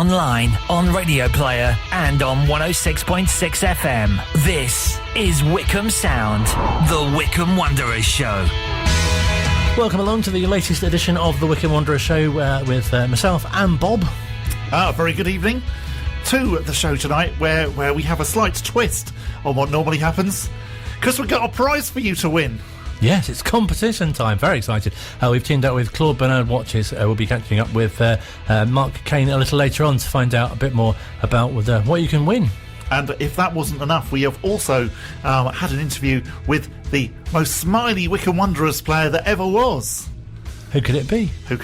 online, on Radio Player, and on 106.6 FM. This is Wycombe Sound, the Wycombe Wanderers Show. Welcome along to the latest edition of the Wycombe Wanderers Show with myself and Bob. Very good evening to the show tonight, where we have a slight twist on what normally happens, because we've got a prize for you to win. Yes, it's competition time. Very excited. We've teamed up with Claude Bernard Watches. We'll be catching up with Mark Kane a little later on to find out a bit more about what you can win. And if that wasn't enough, we have also had an interview with the most smiley Wycombe Wanderers player that ever was. Who could it be? Who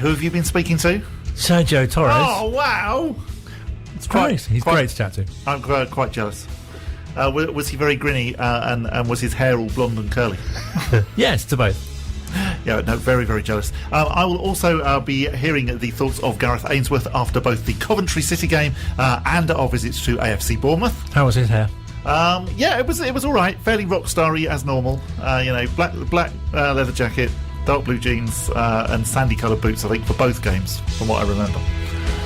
have you been speaking to? Sergio Torres. Oh, wow! It's great. He's great to chat to. I'm quite jealous. Was he very grinny and was his hair all blonde and curly? Yes, to both. Yeah, no, very, very jealous. I will also be hearing the thoughts of Gareth Ainsworth after both the Coventry City game and our visits to AFC Bournemouth. How was his hair? Yeah, it was all right. Fairly rock starry as normal. Black leather jacket, dark blue jeans, and sandy coloured boots, I think, for both games, from what I remember.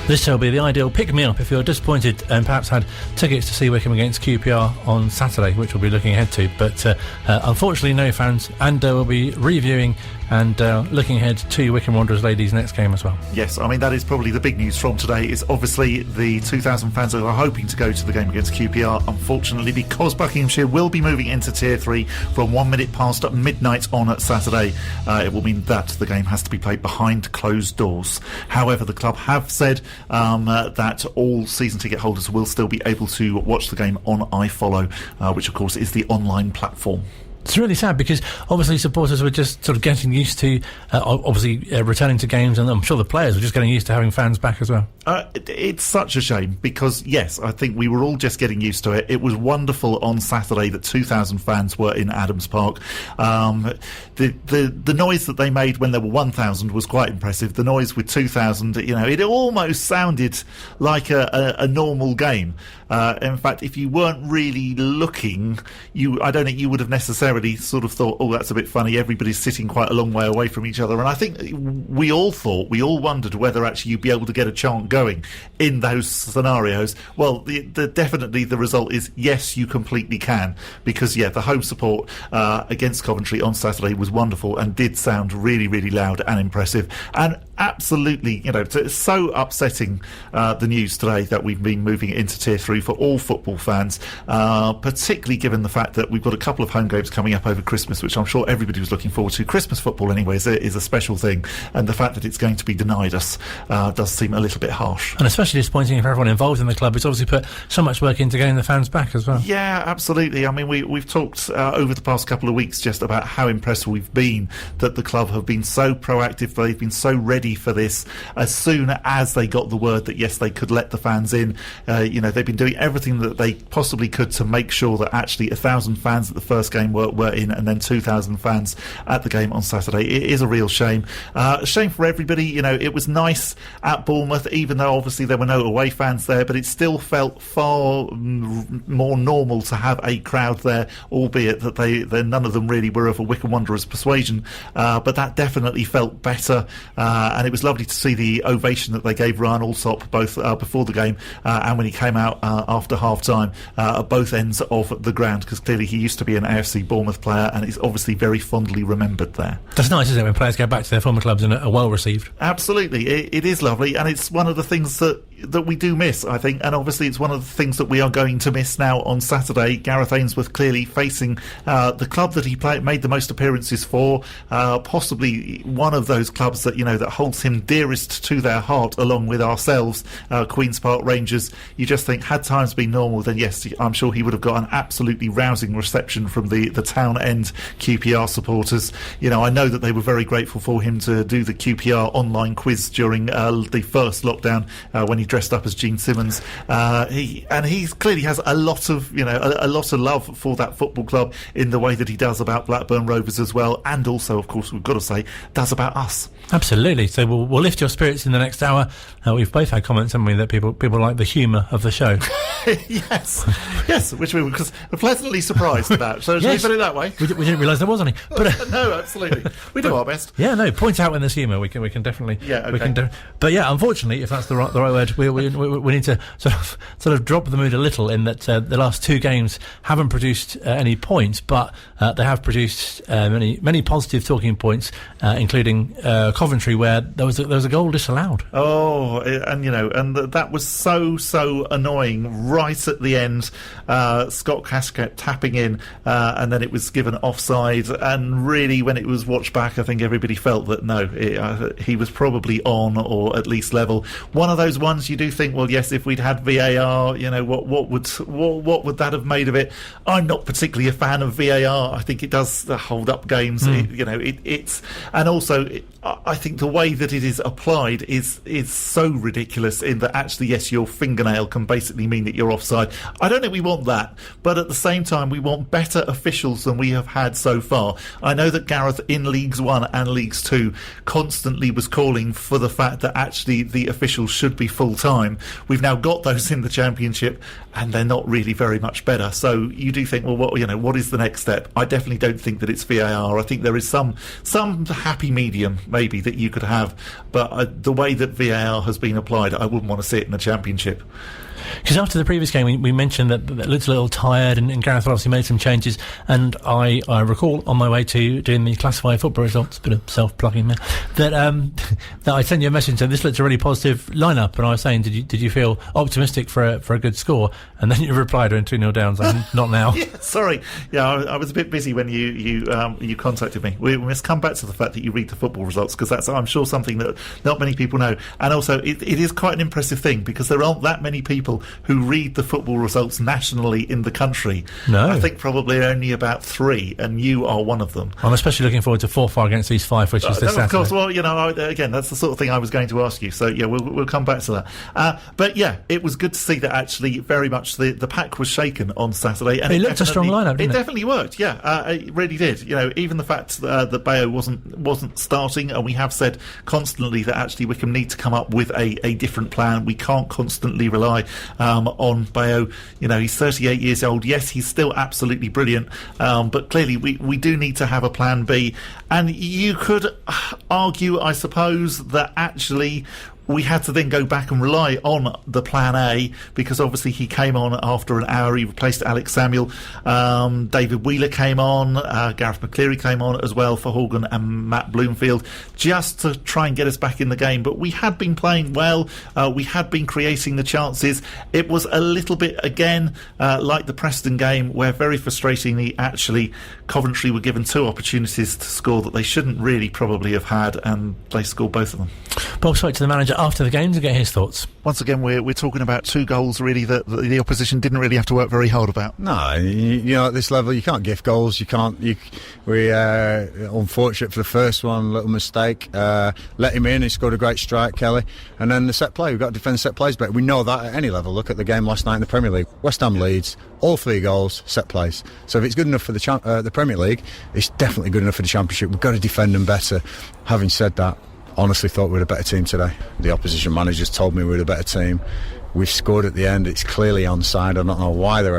This shall be the ideal pick-me-up if you're disappointed and perhaps had tickets to see Wycombe against QPR on Saturday, which we'll be looking ahead to. But unfortunately, no fans, and we'll be reviewing and looking ahead to Wycombe Wanderers ladies' next game as well. Yes, I mean, that is probably the big news from today, is obviously the 2,000 fans that are hoping to go to the game against QPR. Unfortunately, because Buckinghamshire will be moving into Tier 3 from 1 minute past midnight on Saturday, it will mean that the game has to be played behind closed doors. However, the club have said that all season ticket holders will still be able to watch the game on iFollow, which of course is the online platform. It's really sad because obviously supporters were just sort of getting used to returning to games, and I'm sure the players were just getting used to having fans back as well. It's such a shame because, yes, I think we were all just getting used to it. It was wonderful on Saturday that 2,000 fans were in Adams Park. The noise that they made when there were 1,000 was quite impressive. The noise with 2,000, it almost sounded like a normal game. In fact, if you weren't really looking, I don't think you would have necessarily sort of thought, oh, that's a bit funny. Everybody's sitting quite a long way away from each other. And I think we all wondered whether actually you'd be able to get a chant going in those scenarios. Well, definitely the result is yes, you completely can, because the home support against Coventry on Saturday was wonderful and did sound really, really loud and impressive. And absolutely, it's so upsetting the news today that we've been moving into Tier 3 for all football fans, particularly given the fact that we've got a couple of home games coming up over Christmas, which I'm sure everybody was looking forward to. Christmas football, anyway, is a special thing, and the fact that it's going to be denied us does seem a little bit harsh. And especially disappointing for everyone involved in the club, who's obviously put so much work into getting the fans back as well. Yeah, absolutely. I mean, we've talked over the past couple of weeks just about how impressed we've been that the club have been so proactive, they've been so ready for this. As soon as they got the word that yes, they could let the fans in, they've been doing everything that they possibly could to make sure that actually 1,000 fans at the first game were in, and then 2,000 fans at the game on Saturday. It is a real shame. A shame for everybody. It was nice at Bournemouth, even though obviously there were no away fans there, but it still felt far more normal to have a crowd there, albeit that none of them really were of a Wycombe Wanderers persuasion, but that definitely felt better, and it was lovely to see the ovation that they gave Ryan Alsop both before the game and when he came out after half-time at both ends of the ground, because clearly he used to be an AFC Bournemouth player and is obviously very fondly remembered there. That's nice, isn't it, when players go back to their former clubs and are well received? Absolutely, it is lovely, and it's one of the things that we do miss, I think, and obviously it's one of the things that we are going to miss now on Saturday. Gareth Ainsworth clearly facing the club that he made the most appearances for, possibly one of those clubs that that holds him dearest to their heart, along with ourselves, Queen's Park Rangers. You just think, had times been normal, then yes, I'm sure he would have got an absolutely rousing reception from the town end QPR supporters. I know that they were very grateful for him to do the QPR online quiz during the first lockdown when he dressed up as Gene Simmons. He clearly has a lot of love for that football club in the way that he does about Blackburn Rovers as well, and also, of course, we've got to say, does about us. Absolutely. So we'll lift your spirits in the next hour. We've both had comments, haven't we, that people like the humour of the show. yes, which we were pleasantly surprised about. So shall we put it that way? We didn't realise there was any. But no, absolutely, we do our best. Yeah, no. Point out when there's humour. We can definitely. Yeah, okay. But yeah, unfortunately, if that's the right word, mood. We need to sort of drop the mood a little in that the last two games haven't produced any points, but they have produced many positive talking points, including Coventry, where there was a goal disallowed. Oh, and that was so annoying. Right at the end, Scott Cash kept tapping in, and then it was given offside. And really, when it was watched back, I think everybody felt that no, he was probably on, or at least level. One of those ones you do think, well, yes, if we'd had VAR, what would that have made of it? I'm not particularly a fan of VAR. I think it does hold up games. It's and also I think the way that it is applied is so ridiculous in that actually, yes, your fingernail can basically mean that you're offside. I don't think we want that, but at the same time, we want better officials than we have had so far. I know that Gareth in Leagues 1 and Leagues 2 constantly was calling for the fact that actually the officials should be full-time. We've now got those in the Championship, and they're not really very much better. So you do think, well, what is the next step? I definitely don't think that it's VAR. I think there is some happy medium maybe that you could have, but the way that VAR has been applied, I wouldn't want to see it in the Championship. Because after the previous game, we mentioned that it looked a little tired, and Gareth obviously made some changes. And I recall on my way to doing the classified football results, bit of self-plugging there, that I sent you a message saying this looked a really positive lineup, and I was saying, did you feel optimistic for a good score? And then you replied when 2-0 down, saying not now. Yeah, sorry, I was a bit busy when you contacted me. We must come back to the fact that you read the football results, because that's, I'm sure, something that not many people know. And also, it is quite an impressive thing, because there aren't that many people who read the football results nationally in the country. No. I think probably only about 3, and you are one of them. I'm especially looking forward to 4-5 against East Fife, which is this Saturday. Of course, well, again, that's the sort of thing I was going to ask you, so yeah, we'll come back to that. But yeah, it was good to see that actually very much the pack was shaken on Saturday. And it looked a strong lineup, didn't it? It definitely worked, yeah, it really did. Even the fact that Bayo wasn't starting, and we have said constantly that actually Wycombe need to come up with a different plan. We can't constantly rely on Bayo. He's 38 years old. Yes, he's still absolutely brilliant, but clearly we do need to have a plan B. And you could argue, I suppose, that actually we had to then go back and rely on the plan A, because obviously he came on after an hour. He replaced Alex Samuel. David Wheeler came on. Gareth McCleary came on as well for Horgan and Matt Bloomfield, just to try and get us back in the game. But we had been playing well. We had been creating the chances. It was a little bit, again, like the Preston game, where very frustratingly, actually, Coventry were given 2 opportunities to score that they shouldn't really probably have had, and they scored both of them. Bob spoke to the manager after the game to get his thoughts. Once again, we're talking about 2 goals really that the opposition didn't really have to work very hard about. No, at this level you can't gift goals. We unfortunate for the first one, little mistake. Let him in. He scored a great strike, Kelly. And then the set play. We've got to defend set plays better. We know that at any level. Look at the game last night in the Premier League. West Ham Leeds, all 3 goals, set plays. So if it's good enough for the Premier League, it's definitely good enough for the Championship. We've got to defend them better. Having said that, honestly thought we were a better team today. The opposition managers told me we were a better team. We've scored at the end. It's clearly onside. I don't know why the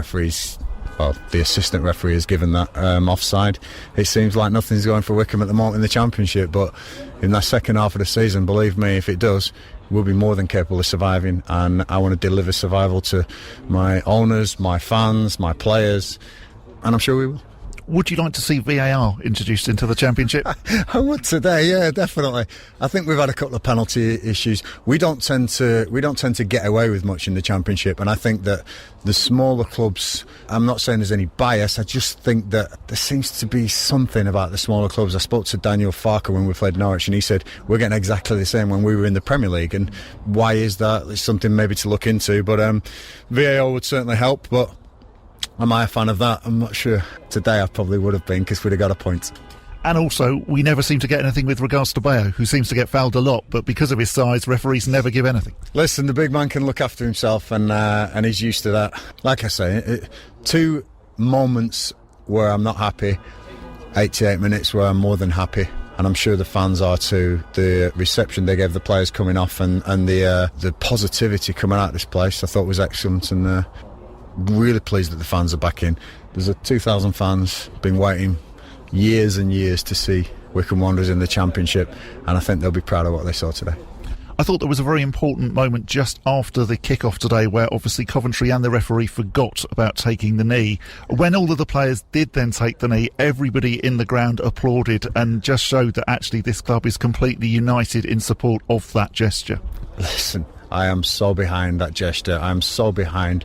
assistant referee has given that offside. It seems like nothing's going for Wycombe at the moment in the Championship, but in that second half of the season, believe me, if it does, we'll be more than capable of surviving, and I want to deliver survival to my owners, my fans, my players, and I'm sure we will. Would you like to see VAR introduced into the Championship? I would today, yeah, definitely. I think we've had a couple of penalty issues. We don't tend to get away with much in the Championship, and I think that the smaller clubs, I'm not saying there's any bias, I just think that there seems to be something about the smaller clubs. I spoke to Daniel Farker when we played Norwich, and he said we're getting exactly the same when we were in the Premier League, and why is that? It's something maybe to look into, but VAR would certainly help, but am I a fan of that? I'm not sure. Today I probably would have been, because we'd have got a point. And also, we never seem to get anything with regards to Bayo, who seems to get fouled a lot, but because of his size, referees never give anything. Listen, the big man can look after himself, and he's used to that. Like I say, 2 moments where I'm not happy, 88 minutes where I'm more than happy. And I'm sure the fans are too. The reception they gave the players coming off, and the positivity coming out of this place, I thought was excellent, and really pleased that the fans are back in. There's 2,000 fans been waiting years and years to see Wycombe Wanderers in the Championship, and I think they'll be proud of what they saw today. I thought there was a very important moment just after the kick-off today where obviously Coventry and the referee forgot about taking the knee. When all of the players did then take the knee, everybody in the ground applauded and just showed that actually this club is completely united in support of that gesture. Listen, I am so behind that gesture. I'm so behind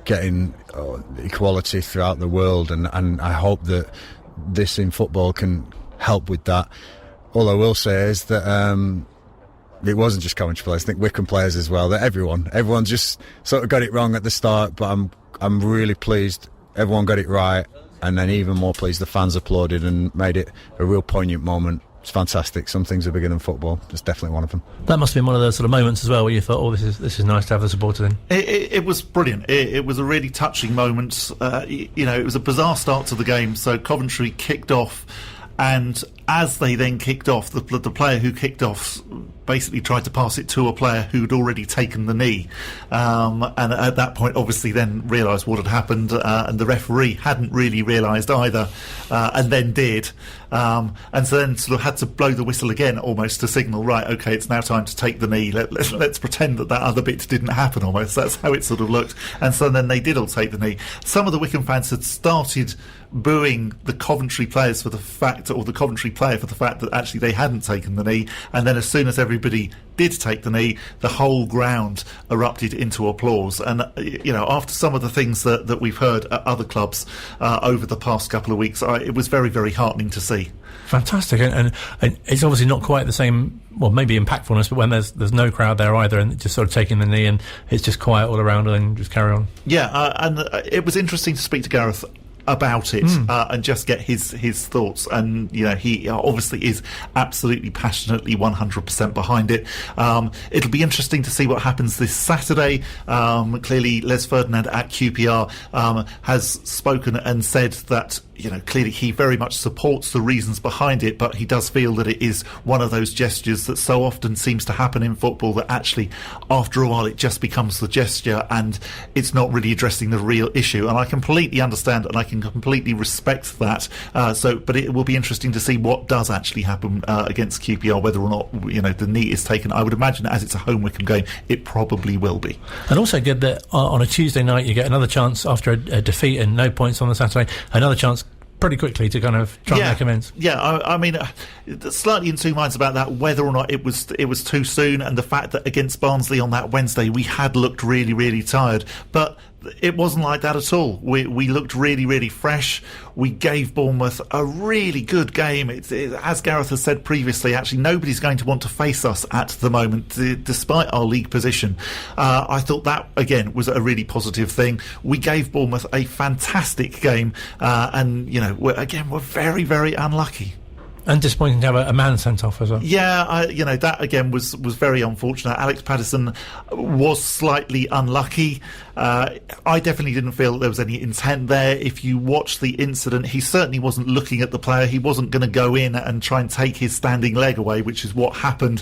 getting equality throughout the world, and I hope that this in football can help with that. All I will say is that it wasn't just Coventry players. I think Wycombe players as well. That everyone just sort of got it wrong at the start. But I'm really pleased everyone got it right, and then even more pleased the fans applauded and made it a real poignant moment. It's fantastic. Some things are bigger than football. It's definitely one of them. That must have been one of those sort of moments as well where you thought, oh, this is nice to have the supporters in. It was brilliant. It was a really touching moment. It was a bizarre start to the game. So Coventry kicked off, and as they then kicked off, the player who kicked off basically tried to pass it to a player who'd already taken the knee, and at that point obviously then realised what had happened, and the referee hadn't really realised either, and then did, and so then sort of had to blow the whistle again almost to signal, right, okay, it's now time to take the knee, let's pretend that other bit didn't happen almost. That's how it sort of looked. And so then they did all take the knee. Some of the Wycombe fans had started booing the Coventry players for the fact, or the Coventry player for the fact that actually they hadn't taken the knee, and then as soon as everybody did take the knee, the whole ground erupted into applause. And after some of the things that we've heard at other clubs over the past couple of weeks, it was very, very heartening to see. Fantastic, and it's obviously not quite the same, well, maybe impactfulness, but when there's no crowd there either, and just sort of taking the knee, and it's just quiet all around, and just carry on. Yeah, and it was interesting to speak to Gareth about it and just get his thoughts, and he obviously is absolutely passionately 100% behind it. It'll be interesting to see what happens this Saturday. Clearly Les Ferdinand at QPR has spoken and said that clearly he very much supports the reasons behind it, but he does feel that it is one of those gestures that so often seems to happen in football that actually after a while it just becomes the gesture and it's not really addressing the real issue. And I completely understand and I can completely respect that. But it will be interesting to see what does actually happen against QPR, whether or not the knee is taken. I would imagine as it's a home Wycombe game, it probably will be. And also good that on a Tuesday night you get another chance after a defeat and no points on the Saturday, another chance pretty quickly to kind of try and make amends. Yeah, I mean, slightly in two minds about that, whether or not it was too soon, and the fact that against Barnsley on that Wednesday we had looked really, really tired. But it wasn't like that at all. We looked really, really fresh. We gave Bournemouth a really good game. As Gareth has said previously, actually nobody's going to want to face us at the moment, despite our league position. I thought that, again, was a really positive thing. We gave Bournemouth a fantastic game, and, we're very, very unlucky. And disappointing to have a man sent off as well. Yeah, that again was very unfortunate. Alex Patterson was slightly unlucky. I definitely didn't feel that there was any intent there. If you watch the incident, he certainly wasn't looking at the player. He wasn't going to go in and try and take his standing leg away, which is what happened.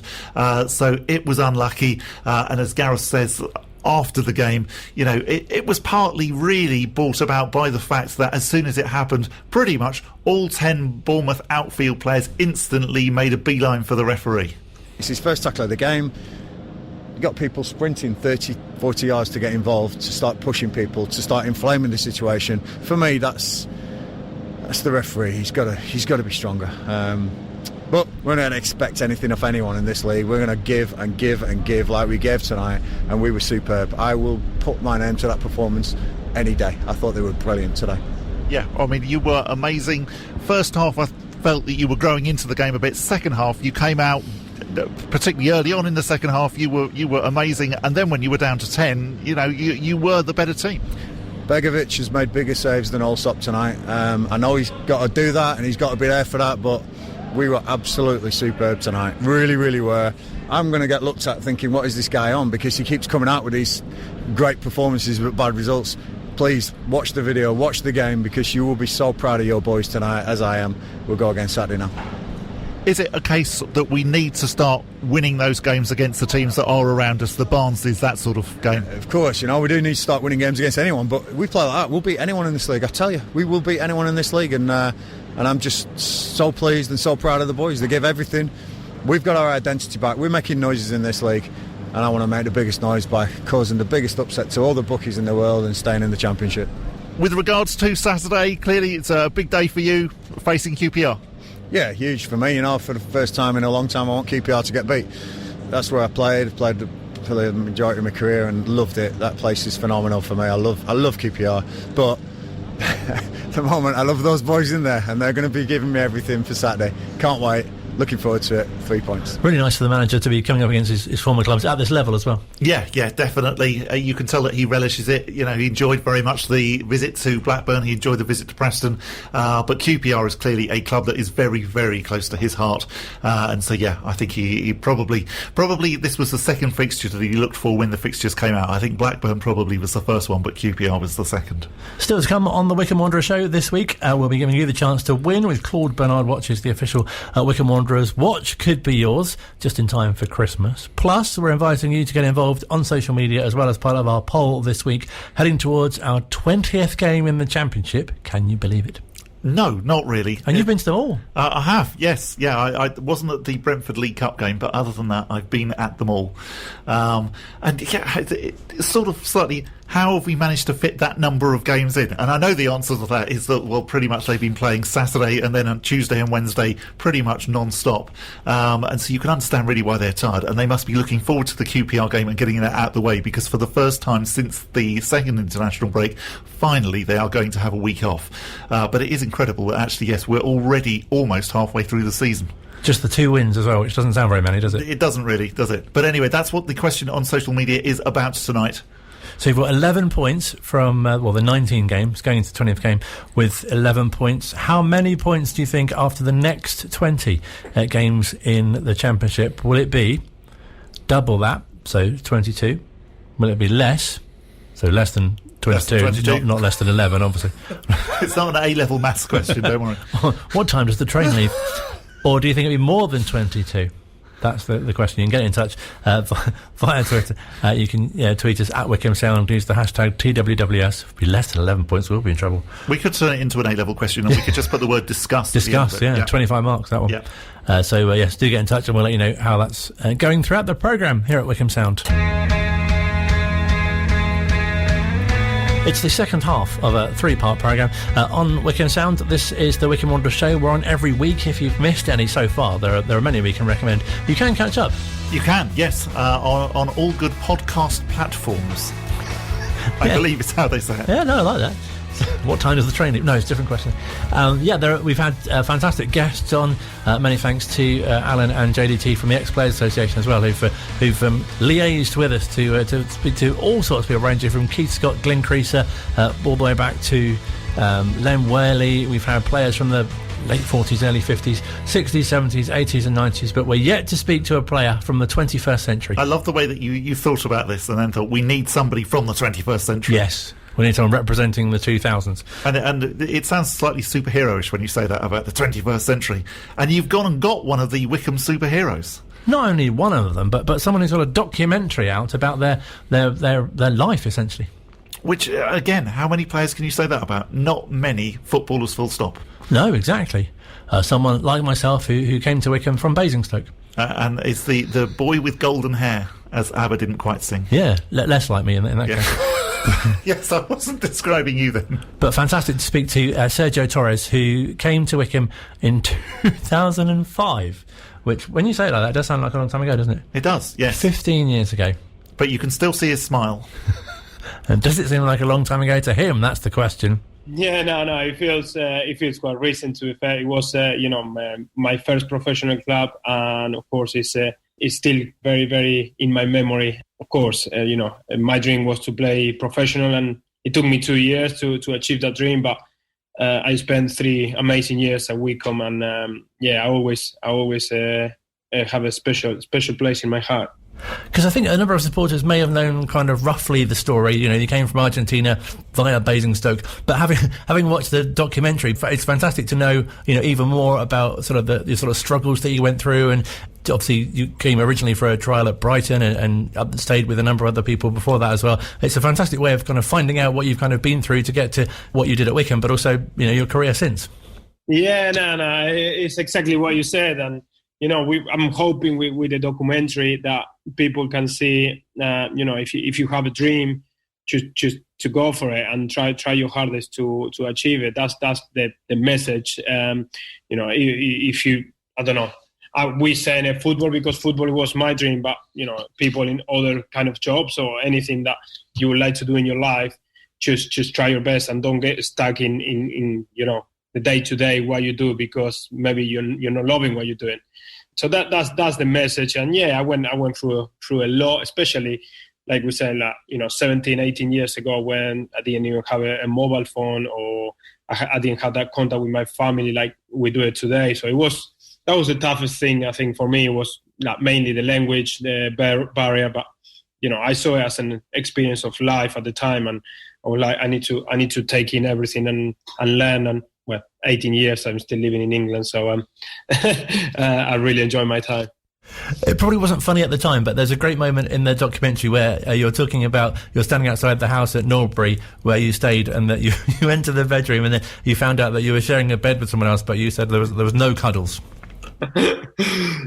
So it was unlucky. And as Gareth says, after the game, it was partly really brought about by the fact that as soon as it happened, pretty much all 10 Bournemouth outfield players instantly made a beeline for the referee. It's his first tackle of the game. You got people sprinting 30, 40 yards to get involved, to start pushing people, to start inflaming the situation. For me, that's the referee. He's got to be stronger. But we're not going to expect anything of anyone in this league. We're going to give and give and give like we gave tonight, and we were superb. I will put my name to that performance any day. I thought they were brilliant today. Yeah, I mean, you were amazing. First half, I felt that you were growing into the game a bit. Second half, you came out, particularly early on in the second half, you were amazing. And then when you were down to 10, you were the better team. Begovic has made bigger saves than Allsop tonight. I know he's got to do that and he's got to be there for that, but we were absolutely superb tonight. Really, really were. I'm going to get looked at thinking, what is this guy on? Because he keeps coming out with these great performances but bad results. Please watch the video, watch the game, because you will be so proud of your boys tonight, as I am. We'll go again Saturday now. Is it a case that we need to start winning those games against the teams that are around us, the Barnsleys, that sort of game? Of course, we do need to start winning games against anyone, but we play like that, we'll beat anyone in this league, I tell you. We will beat anyone in this league, and I'm just so pleased and so proud of the boys. They gave everything. we've got our identity back. We're making noises in this league, and I want to make the biggest noise by causing the biggest upset to all the bookies in the world and staying in the Championship. With regards to Saturday, clearly it's a big day for you facing QPR. Yeah, huge for me. For the first time in a long time, I want QPR to get beat. That's where I played for the majority of my career and loved it. That place is phenomenal for me. I love QPR, but at the moment I love those boys in there, and they're going to be giving me everything for Saturday. Can't wait. Looking forward to it. 3 points. Really nice for the manager to be coming up against his former clubs at this level as well. Yeah, definitely. You can tell that he relishes it. He enjoyed very much the visit to Blackburn. He enjoyed the visit to Preston. But QPR is clearly a club that is very, very close to his heart. And so, I think he probably this was the second fixture that he looked for when the fixtures came out. I think Blackburn probably was the first one, but QPR was the second. Still to come on the Wycombe Wanderers Show this week. We'll be giving you the chance to win with Claude Bernard Watches, the official Wycombe Wanderers watch could be yours just in time for Christmas. Plus, we're inviting you to get involved on social media as well as part of our poll this week, heading towards our 20th game in the Championship. Can you believe it? No, not really. And you've been to them all? I have, yes. Yeah, I wasn't at the Brentford League Cup game, but other than that, I've been at them all. It's sort of slightly, how have we managed to fit that number of games in? And I know the answer to that is that, well, pretty much they've been playing Saturday and then on Tuesday and Wednesday pretty much non-stop. And so you can understand really why they're tired. And they must be looking forward to the QPR game and getting that out of the way, because for the first time since the second international break, finally they are going to have a week off. But it is incredible that actually, yes, we're already almost halfway through the season. Just the 2 wins as well, which doesn't sound very many, does it? It doesn't really, does it? But anyway, that's what the question on social media is about tonight. So you've got 11 points from, the 19 games, going into the 20th game with 11 points. How many points do you think after the next 20 games in the Championship? Will it be double that, so 22? Will it be less, so less than 22? Not less than 11, obviously. It's not an A-level maths question, don't worry. What time does the train leave? Or do you think it'll be more than 22? That's the question. You can get in touch via Twitter. You can tweet us at Wycombe Sound. Use the hashtag TWWS. If it be less than 11 points, we'll be in trouble. We could turn it into an A-level question, and we could just put the word discuss. Discuss, yeah. 25 marks, that one. Yeah. Yes, do get in touch and we'll let you know how that's going throughout the programme here at Wycombe Sound. It's the second half of a 3-part programme on Wycombe Sound. This is the Wycombe Wanderers Show. We're on every week. If you've missed any so far, there are many we can recommend. You can catch up. You can, yes, on all good podcast platforms. I believe it's how they say it. Yeah, no, I like that. What time does the train leave? No, it's a different question. We've had fantastic guests on. Many thanks to Alan and JDT from the Ex-Players Association as well, who've liaised with us to speak to all sorts of people, ranging from Keith Scott, Glyn Creaser, all the way back to Len Worley. We've had players from the late 40s, early 50s, 60s, 70s, 80s and 90s, but we're yet to speak to a player from the 21st century. I love the way that you thought about this and then thought, we need somebody from the 21st century. Yes. We need someone representing the 2000s. And it sounds slightly superhero-ish when you say that about the 21st century. And you've gone and got one of the Wycombe superheroes. Not only one of them, but someone who's got a documentary out about their life, essentially. Which, again, how many players can you say that about? Not many footballers, full stop. No, exactly. Someone like myself who came to Wycombe from Basingstoke. And it's the boy with golden hair, as ABBA didn't quite sing. Yeah, less like me in that case. Yes, I wasn't describing you then. But fantastic to speak to Sergio Torres, who came to Wycombe in 2005, which, when you say it like that, does sound like a long time ago, doesn't it? It does, yes. 15 years ago. But you can still see his smile. And does it seem like a long time ago to him? That's the question. Yeah, no. It feels quite recent. To be fair, it was my first professional club, and of course, it's still very, very in my memory. Of course, my dream was to play professional, and it took me 2 years to achieve that dream. But I spent 3 amazing years at Wycombe, and I always have a special place in my heart. Because I think a number of supporters may have known kind of roughly the story. You came from Argentina via Basingstoke, but having watched the documentary, it's fantastic to know, even more about sort of the sort of struggles that you went through. And obviously, you came originally for a trial at Brighton and stayed with a number of other people before that as well. It's a fantastic way of kind of finding out what you've kind of been through to get to what you did at Wycombe, but also, your career since. Yeah, no, it's exactly what you said, and. I'm hoping with the documentary that people can see, if you have a dream, just to go for it and try your hardest to achieve it. That's the message. If you, I don't know, we say in football because football was my dream, but people in other kind of jobs or anything that you would like to do in your life, just try your best and don't get stuck in the day-to-day what you do because maybe you're not loving what you're doing. So that's the message. And I went through a lot, especially like we said, 17, 18 years ago when I didn't even have a mobile phone or I didn't have that contact with my family like we do it today. So that was the toughest thing, I think, for me. It was mainly the language, the barrier, but I saw it as an experience of life at the time, and I was like, I need to take in everything and learn. And 18 years, I'm still living in England, so I really enjoy my time. It probably wasn't funny at the time, but there's a great moment in the documentary where you're talking about you're standing outside the house at Norbury where you stayed, and that you went to the bedroom and then you found out that you were sharing a bed with someone else, but you said there was no cuddles.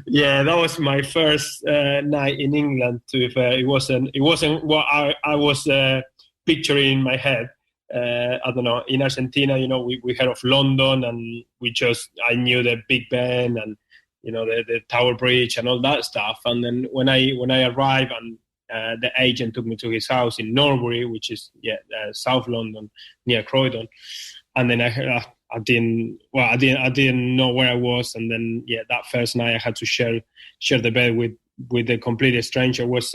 Yeah, that was my first night in England. To be fair, it wasn't what I was picturing in my head. I don't know. In Argentina, we heard of London, and I knew the Big Ben and the Tower Bridge and all that stuff. And then when I arrived, and the agent took me to his house in Norbury, which is South London near Croydon, and then I didn't know where I was. And then that first night I had to share the bed with a complete stranger. Was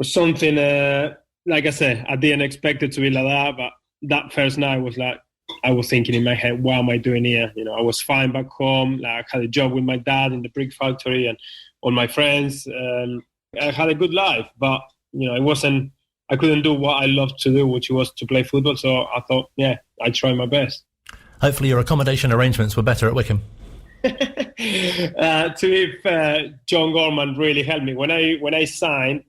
something like I said, I didn't expect it to be like that, but that first night was like, I was thinking in my head, what am I doing here? I was fine back home. Like, I had a job with my dad in the brick factory and all my friends. I had a good life, but it wasn't. I couldn't do what I loved to do, which was to play football. So I thought, I'd try my best. Hopefully, your accommodation arrangements were better at Wycombe. To be fair, John Gorman really helped me when I signed.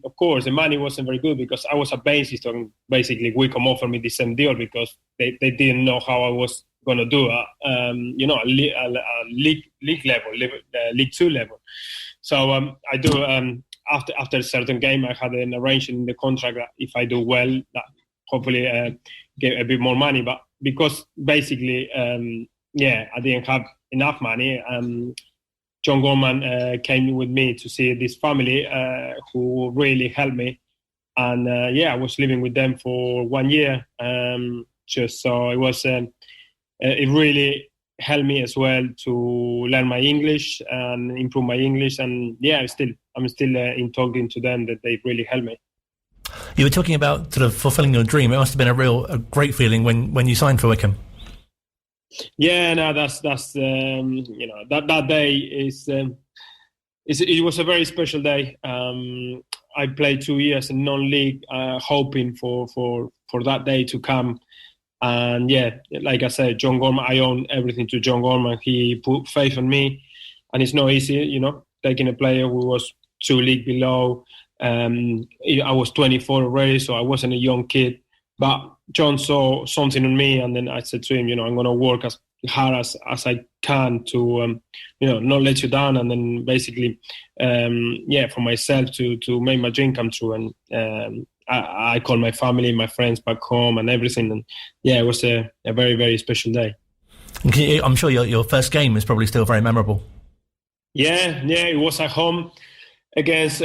Of course, the money wasn't very good because I was a bassist, and basically Wycombe offered me the same deal because they didn't know how I was going to do it. A league level, League 2 level. So I do after a certain game, I had an arrangement in the contract that if I do well, that hopefully get a bit more money. But because basically, I didn't have enough money. John Gorman came with me to see this family who really helped me. And I was living with them for 1 year. So it was, it really helped me as well to learn my English and improve my English. And I'm still in talking to them that they really helped me. You were talking about sort of fulfilling your dream. It must have been a great feeling when you signed for Wycombe. Yeah, no, that's that day it was a very special day. I played 2 years in non-league, hoping for that day to come. And like I said, John Gorman, I own everything to John Gorman. He put faith in me, and it's not easy, taking a player who was 2 league below. I was 24 already, so I wasn't a young kid. But John saw something in me, and then I said to him, I'm going to work as hard as I can to, not let you down. And then basically, for myself to make my dream come true. And I called my family, my friends back home and everything. And it was a very, very special day. I'm sure your first game is probably still very memorable. Yeah, it was at home against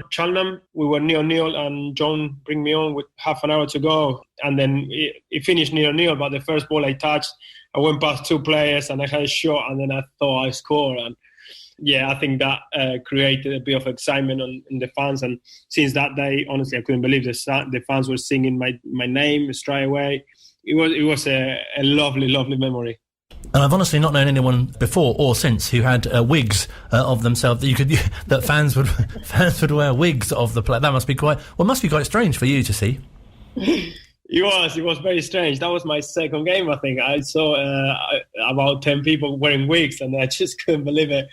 Cheltenham. We were 0-0, and John bring me on with half an hour to go, and then it finished 0-0. But the first ball I touched, I went past 2 players and I had a shot, and then I thought I scored. And I think that created a bit of excitement in the fans. And since that day, honestly, I couldn't believe the fans were singing my name straight away. It was a lovely, lovely memory. And I've honestly not known anyone before or since who had wigs of themselves that fans would wear wigs of the player. That must be quite strange for you to see. It was very strange. That was my second game, I think. I saw about 10 people wearing wigs, and I just couldn't believe it.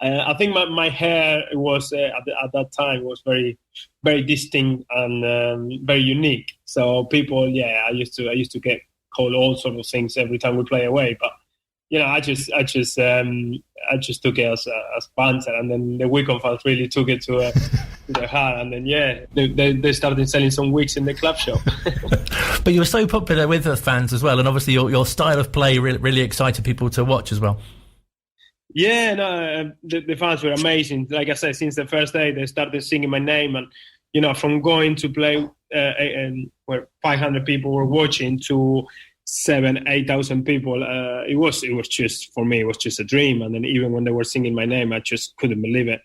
I think my hair was at that time was very, very distinct and very unique. So people, I used to get called all sorts of things every time we play away. But I just took it as banter, and then the Wycombe fans really took it to their heart, and then they started selling some wigs in the club shop. But you were so popular with the fans as well, and obviously your style of play really excited people to watch as well. Yeah, no, the fans were amazing. Like I said, since the first day they started singing my name, and from going to play where 500 people were watching to 7,000-8,000 people, it was just, for me, it was just a dream. And then even when they were singing my name, I just couldn't believe it.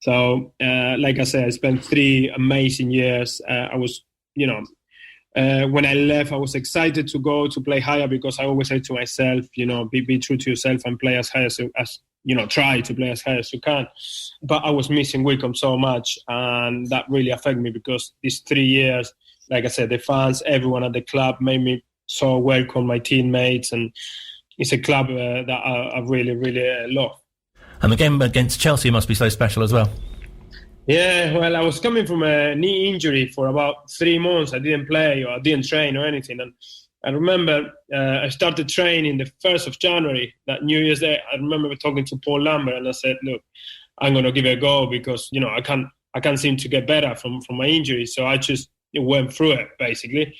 So like I said, I spent 3 amazing years. I was, when I left, I was excited to go to play higher, because I always say to myself, be true to yourself and play as high as try to play as high as you can. But I was missing Wycombe so much, and that really affected me, because these 3 years, like I said, the fans, everyone at the club made me so welcome, my teammates, and it's a club that I really, really love. And the game against Chelsea must be so special as well. Yeah, well, I was coming from a knee injury for about 3 months. I didn't play, or I didn't train or anything. And I remember I started training the 1st of January, that New Year's Day. I remember talking to Paul Lambert, and I said, look, I'm going to give it a go, because, I can't seem to get better from my injury. So I just went through it, basically.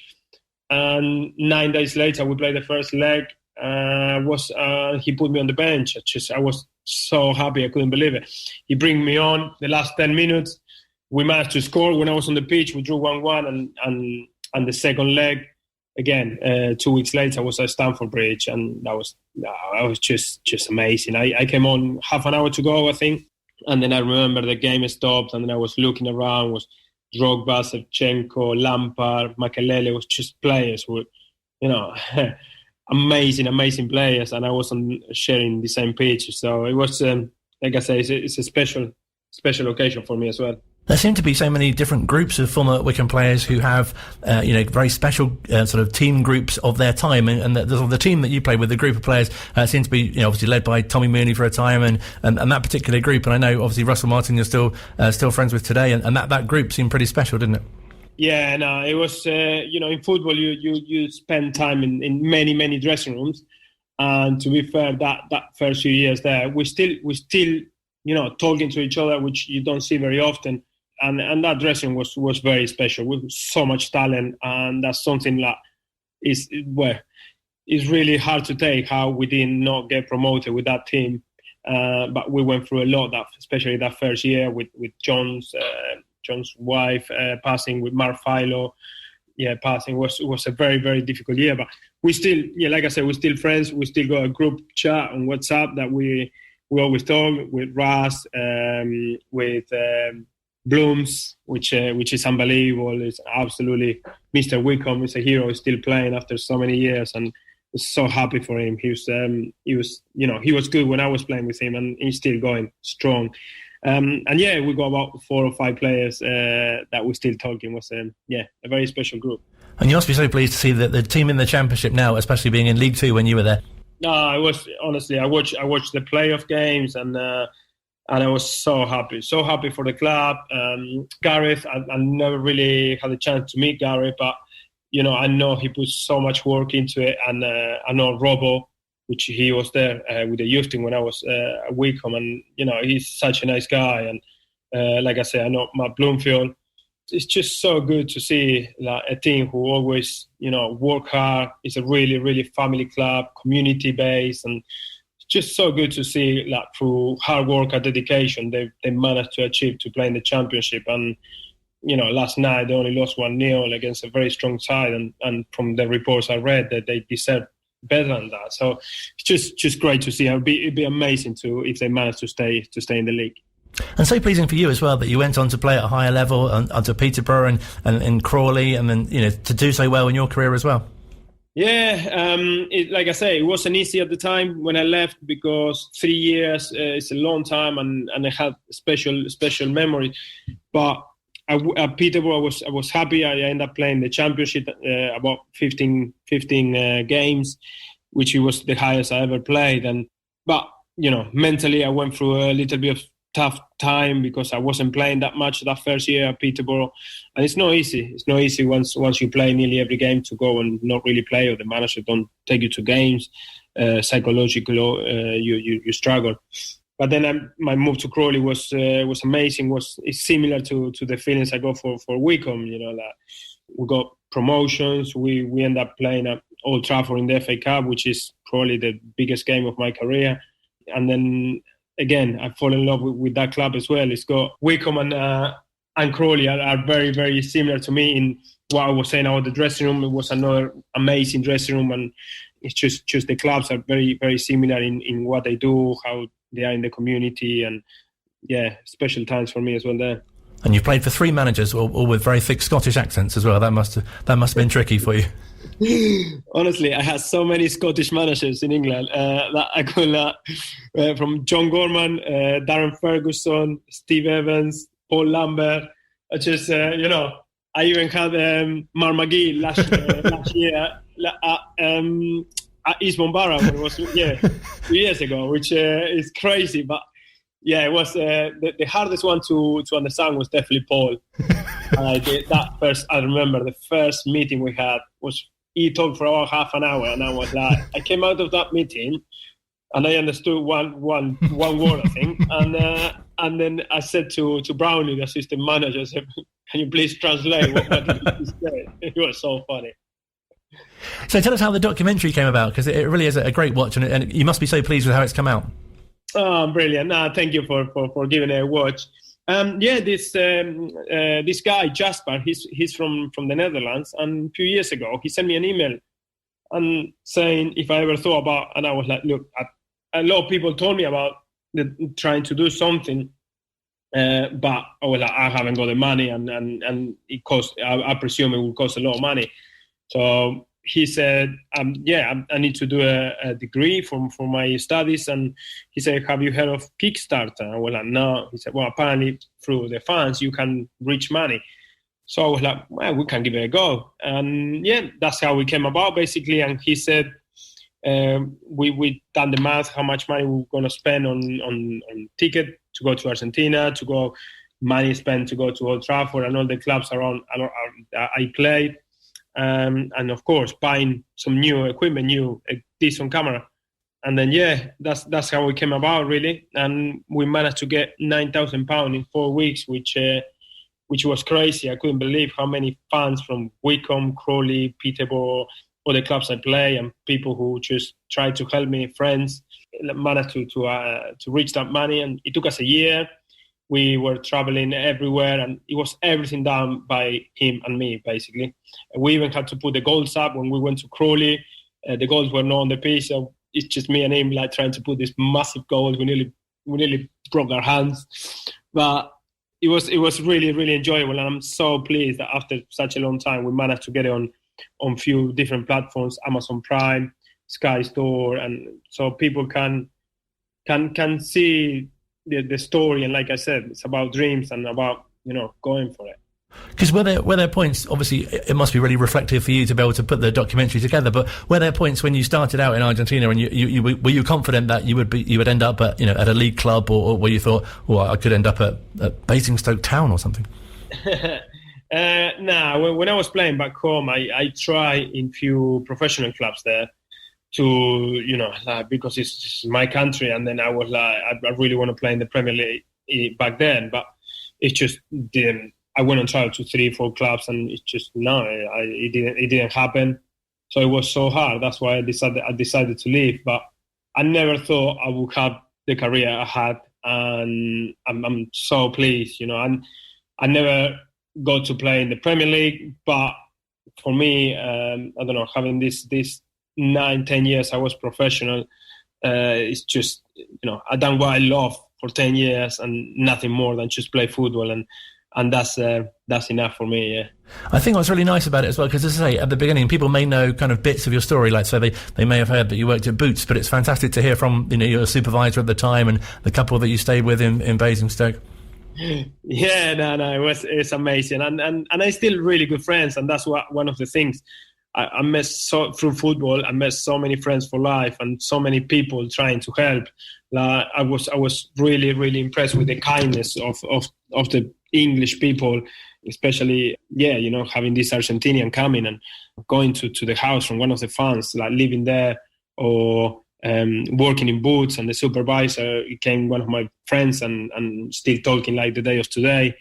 And 9 days later, we played the first leg. He put me on the bench. I was so happy, I couldn't believe it. He bring me on the last 10 minutes. We managed to score. When I was on the pitch, we drew 1-1, and the second leg, again, 2 weeks later, was at Stamford Bridge, and that was just amazing. I came on half an hour to go, I think, and then I remember the game stopped, and then I was looking around, was Drogba, Shevchenko, Lampard, Makelele, was just players who, amazing players, and I wasn't sharing the same pitch. So it was, like I say, it's a special occasion for me as well. There seem to be so many different groups of former Wycombe players who have, very special sort of team groups of their time. And the team that you played with, the group of players, seems to be, obviously led by Tommy Mooney for a time, and that particular group. And I know, obviously, Russell Martin you're still friends with today, and that group seemed pretty special, didn't it? Yeah, no, it was, in football, you spend time in many dressing rooms. And to be fair, that first few years there, we still, talking to each other, which you don't see very often. And that dressing was very special, with so much talent. And that's something that is really hard to take, how we did not get promoted with that team. But we went through a lot, especially that first year with John's wife passing, with Mark Philo. Yeah, passing was a very, very difficult year. But we still, like I said, we're still friends. We still got a group chat on WhatsApp that we always talk with Russ, with Blooms, which is unbelievable. It's absolutely Mr. Wycombe is a hero. He's still playing after so many years, and was so happy for him. He was good when I was playing with him, and he's still going strong. We got about 4 or 5 players that we're still talking. Was a very special group. And you must be so pleased to see that the team in the Championship now, especially being in League 2 when you were there. No, I was, honestly, I watched the playoff games, and I was so happy for the club. Gareth, I never really had a chance to meet Gareth, but I know he put so much work into it, and I know Robbo, which he was there with the youth team when I was at Wycombe, and he's such a nice guy. And like I said, I know Matt Bloomfield. It's just so good to see a team who always work hard. It's a really, really family club, community based, and it's just so good to see through hard work and dedication they managed to achieve to play in the Championship. And last night they only lost 1-0 against a very strong side, and from the reports I read that they deserve better than that. So it's just great to see. It'd be amazing if they manage to stay in the league. And so pleasing for you as well that you went on to play at a higher level onto Peterborough and Crawley, and then to do so well in your career as well. Yeah, like I say, it wasn't easy at the time when I left, because 3 years is a long time, and I had special memory. But at Peterborough, I was happy. I ended up playing the Championship about 15 games, which was the highest I ever played. But mentally, I went through a little bit of tough time, because I wasn't playing that much that first year at Peterborough, and it's not easy. It's not easy once you play nearly every game to go and not really play, or the manager don't take you to games. psychologically you struggle. But then my move to Crawley was amazing. It's similar to the feelings I got for Wycombe. Like we got promotions. We end up playing at Old Trafford in the FA Cup, which is probably the biggest game of my career. And then again, I fall in love with that club as well. It's got Wycombe and Crawley are very, very similar to me in what I was saying about the dressing room. It was another amazing dressing room, and it's just the clubs are very, very similar in what they do, how they are in the community, and special times for me as well there. And you've played for 3 managers, all with very thick Scottish accents as well. That must have been tricky for you. Honestly, I had so many Scottish managers in England that I could, from John Gorman, Darren Ferguson, Steve Evans, Paul Lambert. I just, I even had Mark McGee last year at Eastbourne Borough when it was 2 years ago, which is crazy. But it was the hardest one to understand was definitely Paul. I remember the first meeting we had was he talked for about half an hour, and I was like, I came out of that meeting and I understood one word, I think, and then I said to Brownie, the assistant manager, I said, "Can you please translate what he said?" It was so funny. So tell us how the documentary came about, because it really is a great watch, and you must be so pleased with how it's come out. Oh, brilliant! Thank you for giving it a watch. This guy Jasper, he's from the Netherlands, and a few years ago he sent me an email and saying if I ever thought about, and I was like, look, a lot of people told me about trying to do something, but I was like, I haven't got the money, and it costs. I presume it will cost a lot of money. So he said, I need to do a degree for my studies. And he said, have you heard of Kickstarter? I was like, no. He said, well, apparently through the fans, you can reach money. So I was like, well, we can give it a go. And that's how we came about, basically. And he said, we done the math, how much money we're going to spend on ticket to go to Argentina, to go money spent to go to Old Trafford and all the clubs around I played. And of course, buying some new equipment, a decent camera. And then, that's how we came about, really. And we managed to get £9,000 in 4 weeks, which was crazy. I couldn't believe how many fans from Wycombe, Crawley, Peterborough, all the clubs I play, and people who just tried to help me, friends, managed to reach that money. And it took us a year. We were traveling everywhere, and it was everything done by him and me, basically. We even had to put the goals up when we went to Crawley. The goals were not on the pitch, so it's just me and him like trying to put these massive goals. We nearly broke our hands, but it was really, really enjoyable, and I'm so pleased that after such a long time we managed to get it on few different platforms, Amazon Prime, Sky Store, and so people can see the story. And like I said, it's about dreams and about going for it. Because were there points, obviously it must be really reflective for you to be able to put the documentary together, but were there points when you started out in Argentina and you were you confident that you would end up at a league club, or where you thought, I could end up at Basingstoke Town or something? No, when I was playing back home, I tried in few professional clubs there to, because it's my country, and then I was like, I really want to play in the Premier League back then, but it just didn't. I went on trial to 3-4 clubs, and it's just it didn't happen. So it was so hard. That's why I decided to leave. But I never thought I would have the career I had, and I'm so pleased. And I never got to play in the Premier League, but for me, I don't know, having this 9-10 years I was professional, it's just I done what I love for 10 years and nothing more than just play football, and that's enough for me. Yeah, I think what's really nice about it as well, because as I say at the beginning, people may know kind of bits of your story, like so they may have heard that you worked at Boots, but it's fantastic to hear from your supervisor at the time and the couple that you stayed with in Basingstoke. Yeah, no, it's amazing, and I still really good friends, and that's one of the things. I met through football. I met so many friends for life, and so many people trying to help. I was really, really impressed with the kindness of the English people, especially having this Argentinian coming and going to the house from one of the fans, like living there, or working in boots, and the supervisor became one of my friends and still talking like the day of today.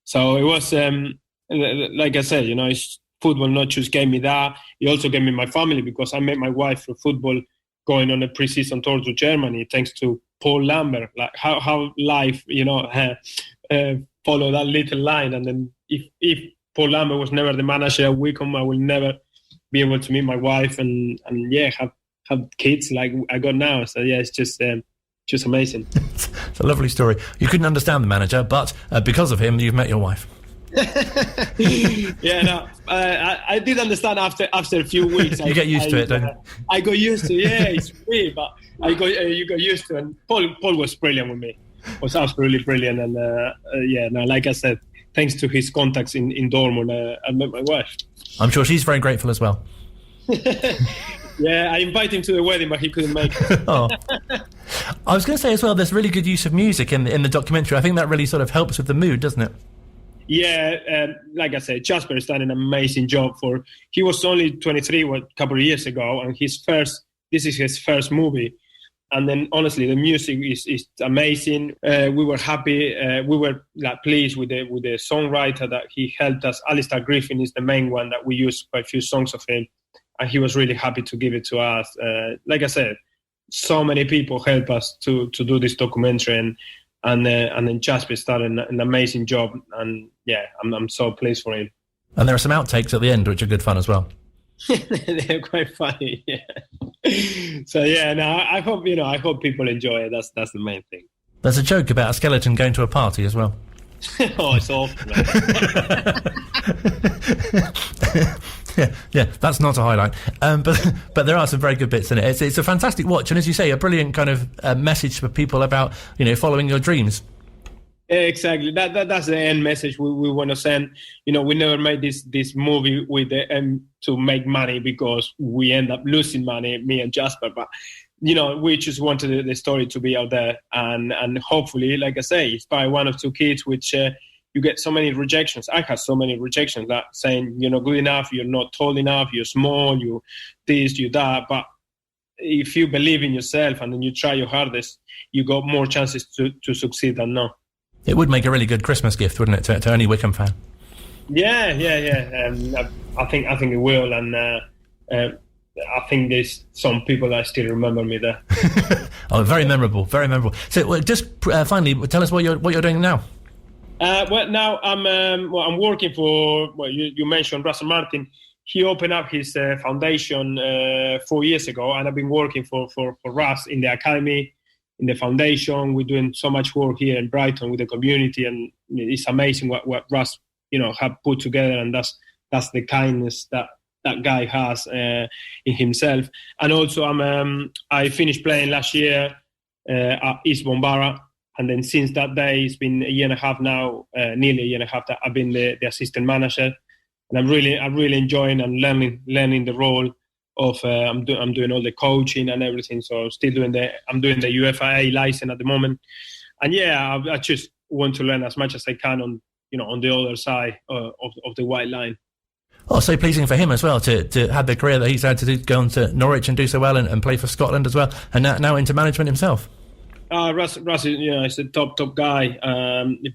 So it was, like I said, football not just gave me that, it also gave me my family, because I met my wife through football, going on a pre-season tour to Germany, thanks to Paul Lambert. Like how life, follow that little line. And then if Paul Lambert was never the manager at Wycombe, I will never be able to meet my wife and have kids like I got now. So yeah, it's just amazing. It's a lovely story. You couldn't understand the manager, but because of him, you've met your wife. Yeah, no, I did understand after a few weeks. You get used to it, don't you? I got used to it. Yeah, it's weird, but you got used to it. And Paul was brilliant with me. Was absolutely brilliant, and like I said, thanks to his contacts in Dortmund, I met my wife. I'm sure she's very grateful as well. Yeah, I invited him to the wedding, but he couldn't make it. Oh. I was going to say as well, there's really good use of music in the documentary. I think that really sort of helps with the mood, doesn't it? Yeah, like I said, Jasper has done an amazing job. He was only 23 a couple of years ago, and this is his first movie. And then, honestly, the music is amazing. We were happy. We were pleased with the songwriter that he helped us. Alistair Griffin is the main one that we used quite a few songs of him, and he was really happy to give it to us. Like I said, so many people help us to do this documentary, and then Jasper started an amazing job. And yeah, I'm so pleased for him. And there are some outtakes at the end, which are good fun as well. They're quite funny, yeah. So yeah, no, I hope people enjoy it. That's the main thing. There's a joke about a skeleton going to a party as well. Oh, it's awful. yeah, that's not a highlight. But there are some very good bits in it. It's a fantastic watch, and as you say, a brilliant kind of message for people about following your dreams. Exactly. That's the end message we want to send. We never made this movie with the aim to make money, because we end up losing money, me and Jasper. But we just wanted the story to be out there, and hopefully, like I say, inspire one or two kids. Which you get so many rejections. I had so many rejections that saying you're not good enough, you're not tall enough, you're small, you this, you that. But if you believe in yourself and then you try your hardest, you got more chances to succeed than not. It would make a really good Christmas gift, wouldn't it, to any Wycombe fan? Yeah. I think it will, and I think there's some people that still remember me there. Oh, very memorable, very memorable. So, just finally, tell us what you're doing now. Well, now I'm working for. Well, you mentioned Russell Martin. He opened up his foundation 4 years ago, and I've been working for Russ in the academy, in the foundation. We're doing so much work here in Brighton with the community, and it's amazing what Russ, have put together, and that's the kindness that guy has in himself. And also, I finished playing last year at East Bombara, and then since that day, it's been a year and a half now, nearly a year and a half that I've been the assistant manager, and I'm really enjoying and learning the role of I'm doing all the coaching and everything. So I'm doing the UFA license at the moment, and yeah, I just want to learn as much as I can on the other side of the white line. Oh, so pleasing for him as well to have the career that he's had, to go on to Norwich and do so well and play for Scotland as well, and now into management himself. Russ is a top guy,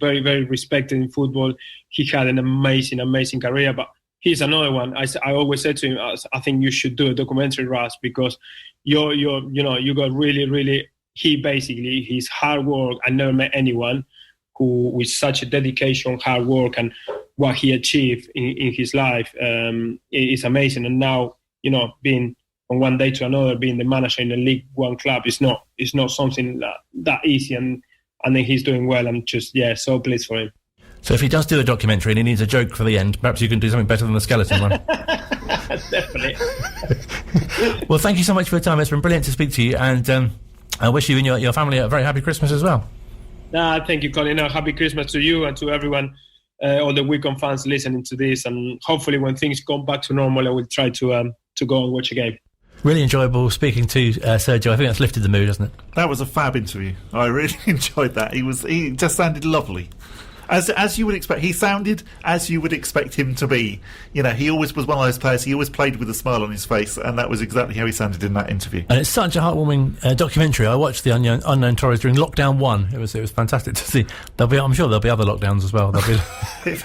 very, very respected in football. He had an amazing career, but he's another one. I always said to him, I think you should do a documentary, Russ, because you got really, his hard work. I never met anyone who with such a dedication, hard work, and what he achieved in his life is amazing. And now, being from one day to another, being the manager in a League One club is not something that easy. And then he's doing well. I'm just so pleased for him. So if he does do a documentary and he needs a joke for the end, perhaps you can do something better than the skeleton one. Definitely. Well, thank you so much for your time. It's been brilliant to speak to you, and I wish you and your family a very happy Christmas as well. Thank you, Colin. Happy Christmas to you and to everyone, all the Wycombe fans listening to this. And hopefully when things come back to normal, I will try to go and watch a game. Really enjoyable speaking to Sergio. I think that's lifted the mood, hasn't it? That was a fab interview. I really enjoyed that. He just sounded lovely. As you would expect, he sounded as you would expect him to be. He always was one of those players. He always played with a smile on his face, and that was exactly how he sounded in that interview. And it's such a heartwarming documentary. I watched the Unknown Torres during Lockdown 1. It was fantastic to see. I'm sure there'll be other lockdowns as well. There'll be it's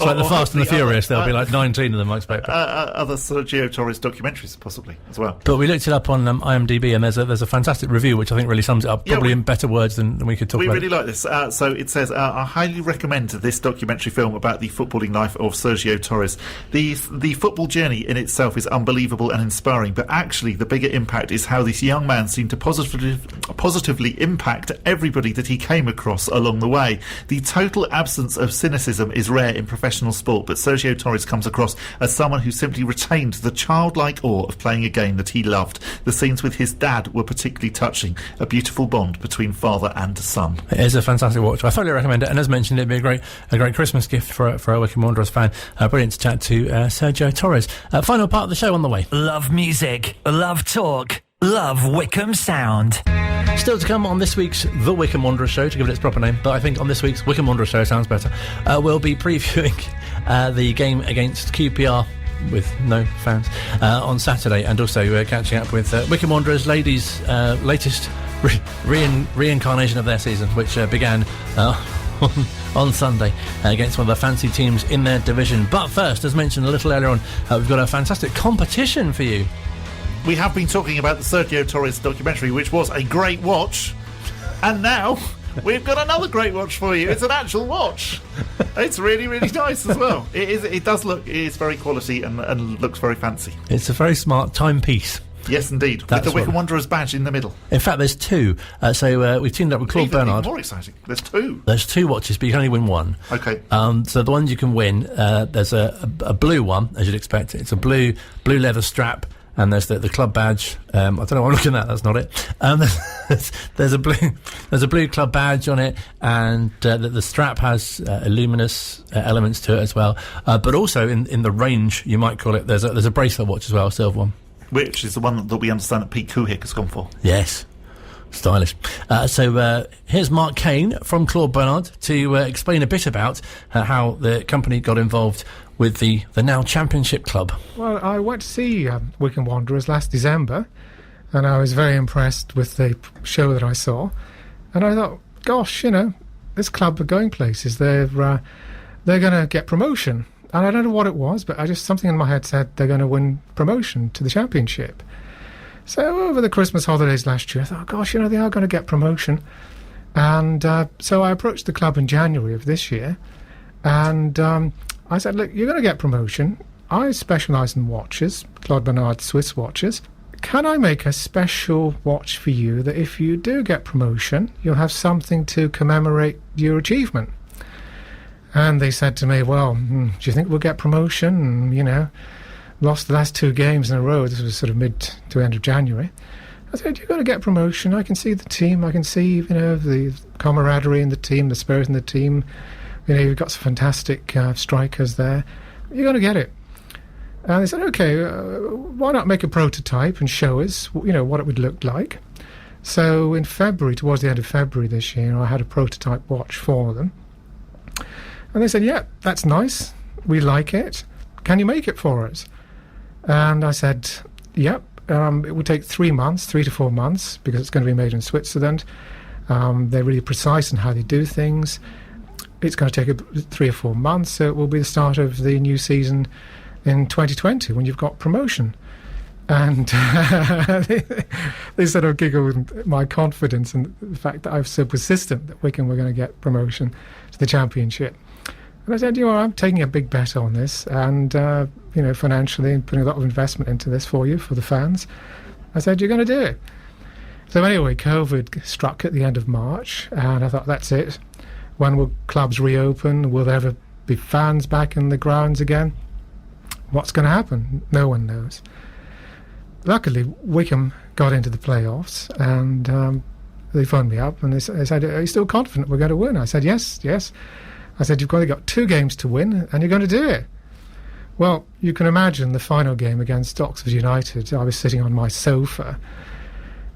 like the Fast and the Furious. There'll be like 19 of them, I expect. Other Sergio Torres documentaries, possibly as well. But we looked it up on IMDb, and there's a fantastic review which I think really sums it up, probably in better words than we could talk about. We really like this. So it says, I highly recommend this documentary film about the footballing life of Sergio Torres. The football journey in itself is unbelievable and inspiring, but actually the bigger impact is how this young man seemed to positively impact everybody that he came across along the way. The total absence of cynicism is rare in professional sport, but Sergio Torres comes across as someone who simply retained the childlike awe of playing a game that he loved. The scenes with his dad were particularly touching, a beautiful bond between father and son. It is a fantastic watch. I thoroughly recommend it, and as mentioned, it'd be a great Christmas gift for a Wycombe Wanderers fan. Brilliant to chat to Sergio Torres. Final part of the show on the way. Love music, love talk, love Wycombe Sound. Still to come on this week's The Wycombe Wanderers Show, to give it its proper name, but I think on this week's Wycombe Wanderers Show sounds better. We'll be previewing the game against QPR with no fans on Saturday, and also catching up with Wycombe Wanderers ladies' latest reincarnation of their season, which began on Sunday against one of the fancy teams in their division. But first, as mentioned a little earlier on, we've got a fantastic competition for you. We have been talking about the Sergio Torres documentary, which was a great watch, and now we've got another great watch for you. It's an actual watch. It's really, really nice as well. It is very quality and looks very fancy. It's a very smart timepiece. Yes, indeed. With the Wycombe Wanderers badge in the middle. In fact, there's two. So we've teamed up with Claude Bernard. Even more exciting. There's two. There's two watches, but you can only win one. Okay. So the ones you can win, there's a blue one, as you'd expect. It's a blue leather strap, and there's the club badge. I don't know what I'm looking at. That's not it. There's a blue club badge on it, and the strap has luminous elements to it as well. But also in the range, you might call it. There's a bracelet watch as well, a silver one. Which is the one that we understand that Pete Kuhik has gone for. Yes. Stylish. So here's Mark Kane from Claude Bernard to explain a bit about how the company got involved with the now Championship club. Well, I went to see Wycombe Wanderers last December, and I was very impressed with the show that I saw. And I thought, gosh, this club are going places. They're going to get promotion. And I don't know what it was, but something in my head said they're going to win promotion to the Championship. So over the Christmas holidays last year, I thought, gosh, they are going to get promotion. And so I approached the club in January of this year, and I said, look, you're going to get promotion. I specialise in watches, Claude Bernard Swiss watches. Can I make a special watch for you that if you do get promotion, you'll have something to commemorate your achievement? And they said to me, well, do you think we'll get promotion? And, lost the last two games in a row. This was sort of mid to end of January. I said, you're going to get promotion. I can see the team. I can see, the camaraderie in the team, the spirit in the team. You've got some fantastic strikers there. You're going to get it. And they said, okay, why not make a prototype and show us, what it would look like? So in February, towards the end of February this year, I had a prototype watch for them. And they said, yeah, that's nice. We like it. Can you make it for us? And I said, yep. It would take 3 months, 3 to 4 months, because it's going to be made in Switzerland. They're really precise in how they do things. It's going to take 3 or 4 months, so it will be the start of the new season in 2020 when you've got promotion. And they sort of giggled at my confidence and the fact that I was so persistent that Wycombe were going to get promotion to the Championship. And I said, I'm taking a big bet on this, and financially, and putting a lot of investment into this for you, for the fans. I said, you're going to do it. So anyway, COVID struck at the end of March, and I thought, that's it. When will clubs reopen? Will there ever be fans back in the grounds again? What's going to happen? No one knows. Luckily, Wycombe got into the playoffs, and they phoned me up, and they said, are you still confident we're going to win? I said, yes. I said, you've only got 2 games to win, and you're going to do it. Well, you can imagine the final game against Oxford United. I was sitting on my sofa,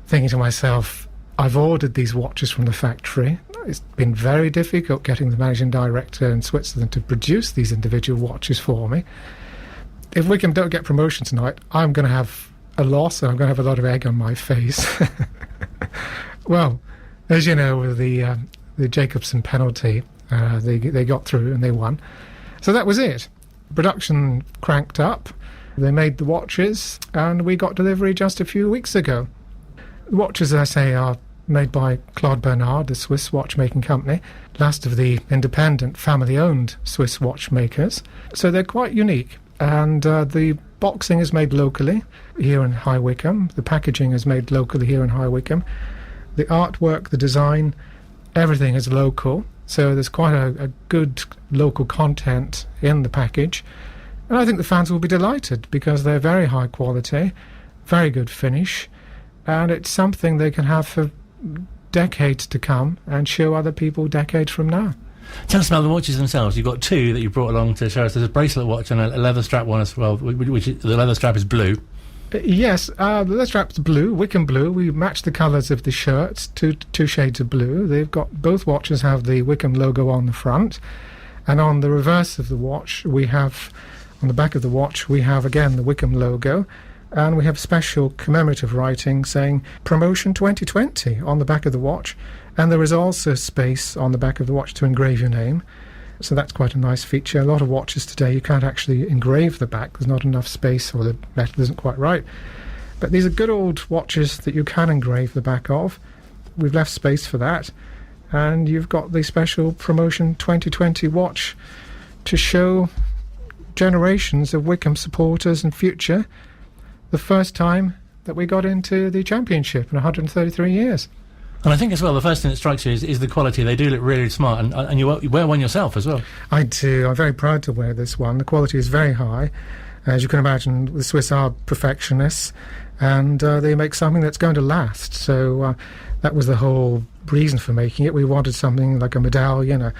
thinking to myself, I've ordered these watches from the factory. It's been very difficult getting the managing director in Switzerland to produce these individual watches for me. If Wycombe don't get promotion tonight, I'm going to have a loss and I'm going to have a lot of egg on my face. Well, as you know, with the Jacobson penalty, they got through and they won. So that was it. Production cranked up. They made the watches and we got delivery just a few weeks ago. The watches, as I say, are made by Claude Bernard, the Swiss watchmaking company, last of the independent, family-owned Swiss watchmakers. So they're quite unique. And the boxing is made locally here in High Wycombe. The packaging is made locally here in High Wycombe. The artwork, the design, everything is local. So there's quite a good local content in the package. And I think the fans will be delighted because they're very high quality, very good finish, and it's something they can have for decades to come and show other people decades from now. Tell us about the watches themselves. You've got two that you brought along to show us. There's a bracelet watch and a leather strap one as well, which the leather strap is blue. Yes, the leather strap's blue, Wycombe blue. We matched the colours of the shirts, two shades of blue. They've got, both watches have the Wycombe logo on the front, and on the reverse of the watch we have, on the back of the watch we have again the Wycombe logo, and we have special commemorative writing saying Promotion 2020 on the back of the watch, and there is also space on the back of the watch to engrave your name. So that's quite a nice feature. A lot of watches today you can't actually engrave the back, there's not enough space or the metal isn't quite right. But these are good old watches that you can engrave the back of. We've left space for that, and you've got the special Promotion 2020 watch to show generations of Wycombe supporters and future the first time that we got into the championship in 133 years. And I think as well, the first thing that strikes you is the quality. They do look really smart, and you wear one yourself as well. I do. I'm very proud to wear this one. The quality is very high. As you can imagine, the Swiss are perfectionists, and they make something that's going to last. So that was the whole reason for making it. We wanted something like a medallion,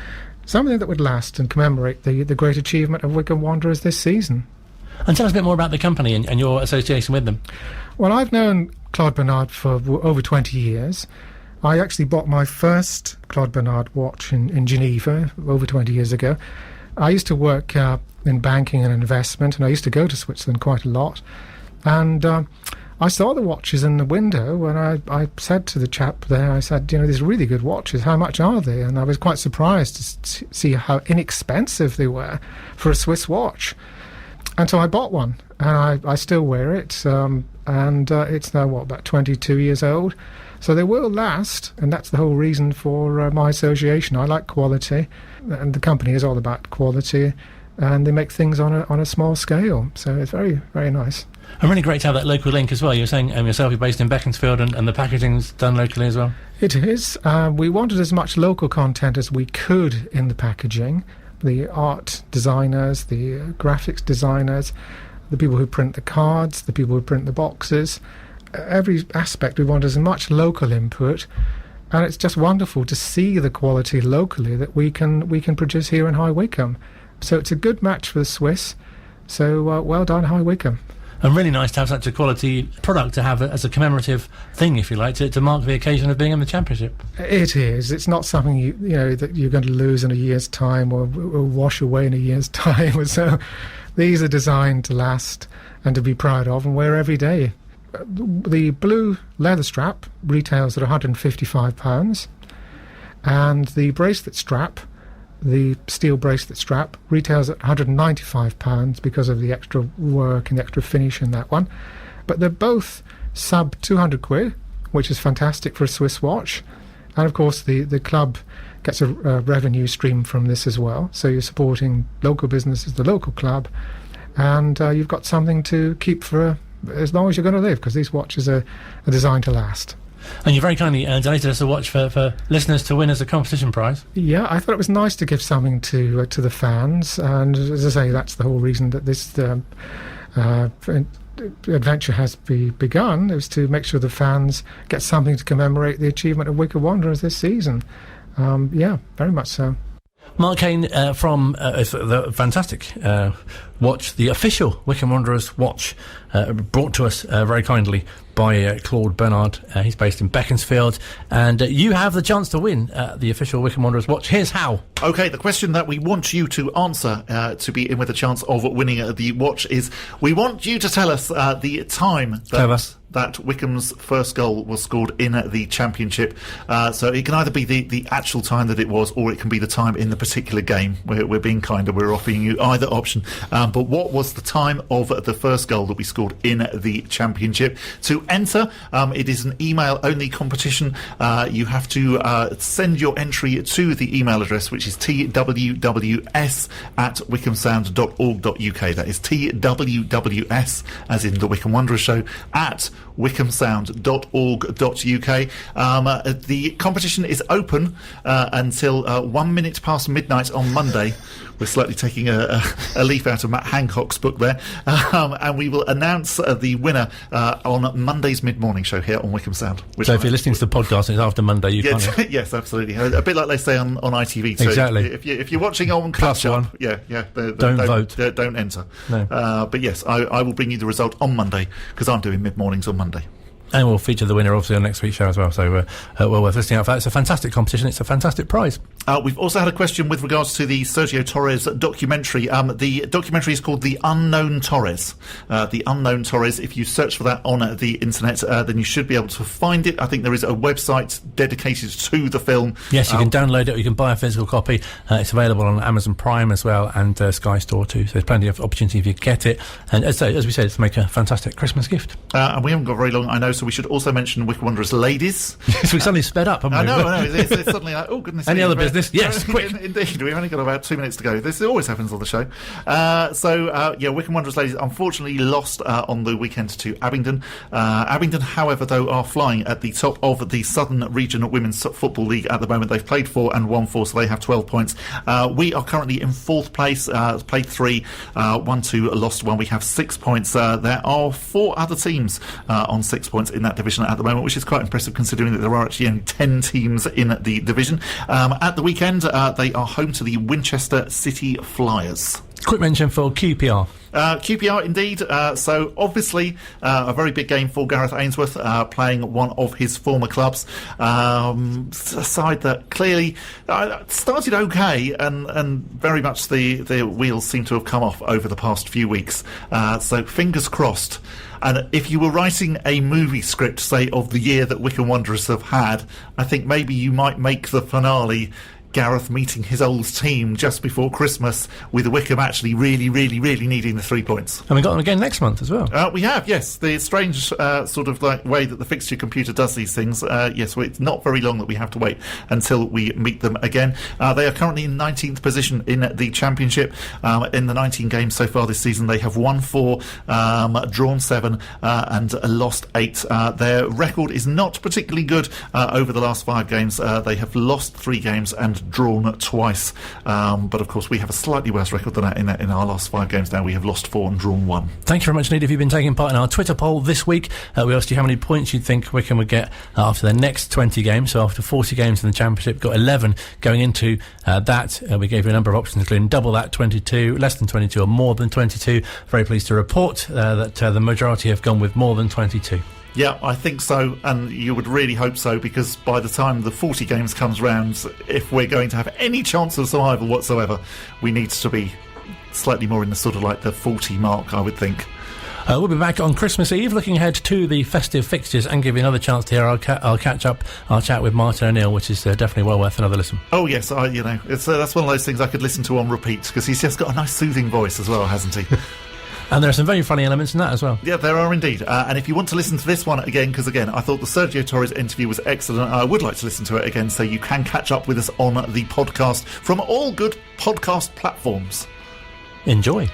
something that would last and commemorate the great achievement of Wycombe Wanderers this season. And tell us a bit more about the company and your association with them. Well, I've known Claude Bernard for over 20 years. I actually bought my first Claude Bernard watch in Geneva over 20 years ago. I used to work in banking and investment, and I used to go to Switzerland quite a lot. And I saw the watches in the window, and I said to the chap there, I said, these are really good watches, how much are they? And I was quite surprised to see how inexpensive they were for a Swiss watch. And so I bought one, and I still wear it, and it's now, about 22 years old. So they will last, and that's the whole reason for my association. I like quality, and the company is all about quality, and they make things on a small scale. So it's very, very nice. And really great to have that local link as well. You were saying yourself you're based in Beaconsfield, and the packaging's done locally as well. It is. We wanted as much local content as we could in the packaging. The art designers, the graphics designers, the people who print the cards, the people who print the boxes. Every aspect we want as much local input, and it's just wonderful to see the quality locally that we can produce here in High Wycombe. So it's a good match for the Swiss. So well done, High Wycombe. And really nice to have such a quality product to have as a commemorative thing, if you like, to mark the occasion of being in the championship. It is. It's not something that you're going to lose in a year's time or wash away in a year's time. So these are designed to last and to be proud of and wear every day. The blue leather strap retails at £155, and the bracelet strap, the steel bracelet strap, retails at £195 because of the extra work and the extra finish in that one. But they're both sub £200, which is fantastic for a Swiss watch. And of course the club gets a revenue stream from this as well. So you're supporting local businesses, the local club, and you've got something to keep for as long as you're going to live, because these watches are designed to last. And you very kindly donated us a watch for listeners to win as a competition prize. Yeah, I thought it was nice to give something to the fans, and as I say, that's the whole reason that this adventure has begun, is to make sure the fans get something to commemorate the achievement of Wycombe Wanderers this season. Yeah, very much so. Mark Kane from the fantastic watch, the official Wycombe Wanderers watch, brought to us very kindly by Claude Bernard. He's based in Beaconsfield, and you have the chance to win the official Wycombe Wanderers watch. Here's how. OK, the question that we want you to answer to be in with a chance of winning the watch is, we want you to tell us the time that Wycombe's first goal was scored in the Championship. So it can either be the actual time that it was, or it can be the time in the particular game. We're being kinder, we're offering you either option. But what was the time of the first goal that we scored in the Championship? To enter, it is an email-only competition. You have to send your entry to the email address, which is twws@wycombesound.org.uk. That is twws, as in the Wycombe Wanderers Show, at wycombesound.org.uk. The competition is open until 1 minute past midnight on Monday. We're slightly taking a leaf out of Matt Hancock's book there. And we will announce the winner on Monday's mid-morning show here on Wycombe Sound. So if you're listening to the podcast and it's after Monday, you can't... Yes, absolutely. A bit like they say on ITV too. Exactly. If you're watching on Plus one. Don't vote. Don't enter. No. But yes, I will bring you the result on Monday, because I'm doing mid-mornings on Monday. And we'll feature the winner, obviously, on next week's show as well. So well worth listening out for that. It's a fantastic competition. It's a fantastic prize. We've also had a question with regards to the Sergio Torres documentary. The documentary is called The Unknown Torres. The Unknown Torres. If you search for that on the internet, then you should be able to find it. I think there is a website dedicated to the film. Yes, you can download it, or you can buy a physical copy. It's available on Amazon Prime as well, and Sky Store too. So there's plenty of opportunity if you get it. And as we said, it's to make a fantastic Christmas gift. And we haven't got very long, I know, so we should also mention Wycombe Wanderers ladies. Yes, we suddenly sped up, haven't we? I know. It's suddenly like, oh goodness. Any other business? Yes, quick. Indeed, we've only got about 2 minutes to go. This always happens on the show. Wycombe Wanderers ladies unfortunately lost on the weekend to Abingdon. Abingdon, however, though, are flying at the top of the Southern Region Women's Football League at the moment. They've played 4 and won 4, so they have 12 points. We are currently in 4th place, played 3, won 2, lost 1. We have 6 points. There are 4 other teams on 6 points in that division at the moment, which is quite impressive considering that there are actually only 10 teams in the division. At the weekend, they are home to the Winchester City Flyers. Quick mention for QPR. QPR, indeed. So, obviously, a very big game for Gareth Ainsworth, playing one of his former clubs. A side that clearly started okay, and very much the wheels seem to have come off over the past few weeks. So, fingers crossed. And if you were writing a movie script, say, of the year that Wycombe Wanderers have had, I think maybe you might make the finale Gareth meeting his old team just before Christmas, with Wycombe actually really, really, really needing the 3 points. And we got them again next month as well. We have, yes. The strange sort of like way that the fixture computer does these things. Yes, well, it's not very long that we have to wait until we meet them again. They are currently in 19th position in the Championship. In the 19 games so far this season, they have won 4, drawn 7, and lost 8. Their record is not particularly good over the last 5 games. They have lost 3 games and drawn twice, but of course we have a slightly worse record than that in our last 5 games now. We have lost 4 and drawn 1. Thank you very much indeed if you've been taking part in our Twitter poll this week. We asked you how many points you'd think Wycombe would get after their next 20 games. So after 40 games in the Championship, got 11 going into that. We gave you a number of options, including double that, 22, less than 22, or more than 22. Very pleased to report that the majority have gone with more than 22. Yeah, I think so, and you would really hope so, because by the time the 40 games comes round, if we're going to have any chance of survival whatsoever, we need to be slightly more in the sort of like the 40 mark, I would think. We'll be back on Christmas Eve, looking ahead to the festive fixtures, and give you another chance to hear our catch up, our chat with Martin O'Neill, which is definitely well worth another listen. Oh yes, it's that's one of those things I could listen to on repeat, because he's just got a nice soothing voice as well, hasn't he? And there are some very funny elements in that as well. Yeah, there are indeed. And if you want to listen to this one again, because again, I thought the Sergio Torres interview was excellent, I would like to listen to it again, so you can catch up with us on the podcast from all good podcast platforms. Enjoy.